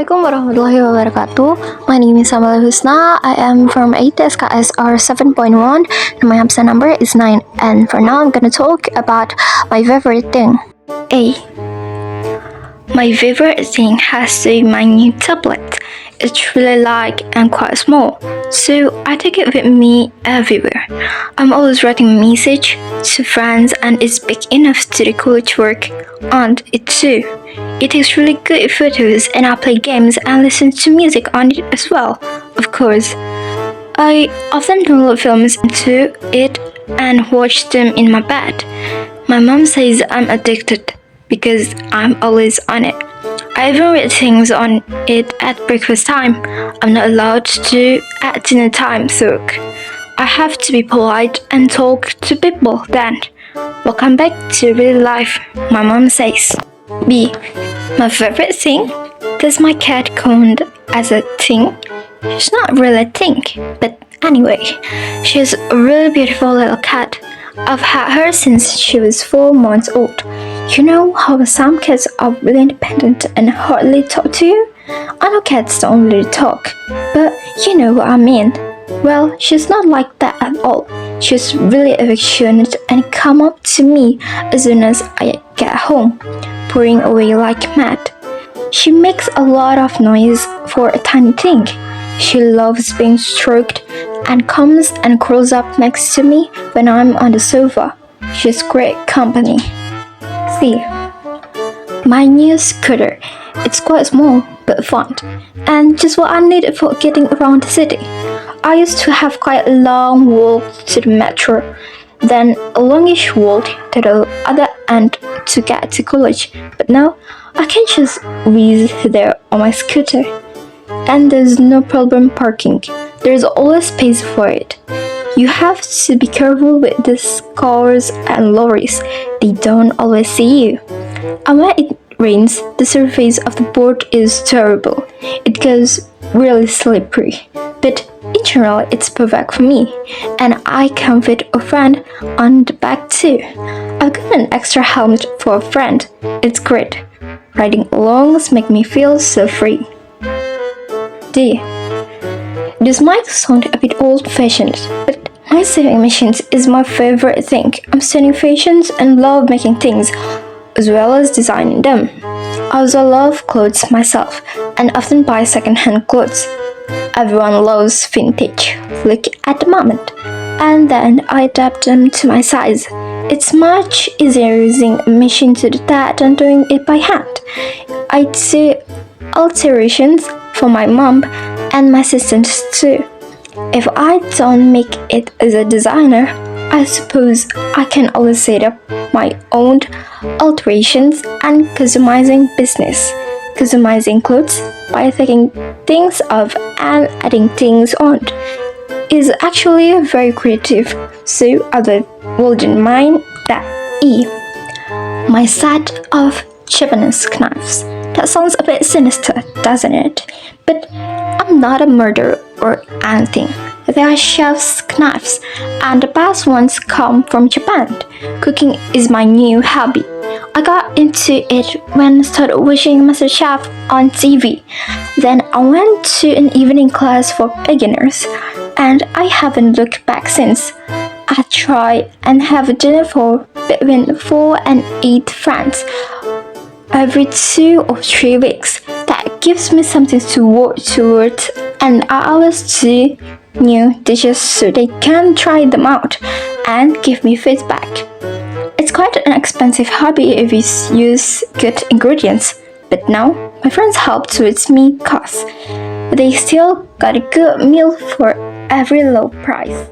Assalamualaikum warahmatullahi wabarakatuh. My name is Amalia Husna. I am from 8 SKSR 7.1 and my absent number is 9. And for now, I'm gonna talk about my favorite thing. A. My favorite thing has to be my new tablet. It's really light and quite small, so I take it with me everywhere. I'm always writing a message to friends and it's big enough to do college work on it too. It takes really good photos and I play games and listen to music on it as well, of course. I often download films into it and watch them in my bed. My mom says I'm addicted because I'm always on it. I even read things on it at breakfast time. I'm not allowed to at dinner time, so I have to be polite and talk to people then. Welcome back to real life, my mom says. B. My favorite thing? Does my cat count as a thing? She's not really a thing, but anyway, she's a really beautiful little cat. I've had her since she was 4 months old. You know how some cats are really independent and hardly talk to you? I know cats don't really talk, but you know what I mean. Well, she's not like that at all. She's really affectionate and come up to me as soon as I get home, purring away like mad. She makes a lot of noise for a tiny thing. She loves being stroked and comes and curls up next to me when I'm on the sofa. She's great company. C. My new scooter. It's quite small but fun, and just what I need for getting around the city. I used to have quite a long walk to the metro, then a longish walk to the other end to get to college, but now I can just whiz there on my scooter. And there's no problem parking. There's always space for it. You have to be careful with these cars and lorries. They don't always see you. And when it rains, the surface of the board is terrible. It goes really slippery. But in general, it's perfect for me. And I can fit a friend on the back too. I've got an extra helmet for a friend. It's great. Riding alongs make me feel so free. D. This might sound a bit old-fashioned, but my sewing machines is my favorite thing. I'm studying fashions and love making things, as well as designing them. I also love clothes myself, and often buy second-hand clothes. Everyone loves vintage look at the moment, and then I adapt them to my size. It's much easier using a machine to do that than doing it by hand. I do alterations for my mom and my sisters too. If I don't make it as a designer, I suppose I can always set up my own alterations and customizing business. Customizing clothes by taking things off and adding things on is actually very creative, so I wouldn't mind that. E. My set of Japanese knives. That sounds a bit sinister, doesn't it? But I'm not a murderer or anything. They are chef's knives, and the best ones come from Japan. Cooking is my new hobby. I got into it when I started watching MasterChef on TV. Then I went to an evening class for beginners, and I haven't looked back since. I try and have dinner for between 4 and 8 friends every 2 or 3 weeks. That gives me something to work towards, and I always do new dishes so they can try them out and give me feedback. It's quite an expensive hobby if you use good ingredients, but now my friends help towards me cause they still got a good meal for every low price.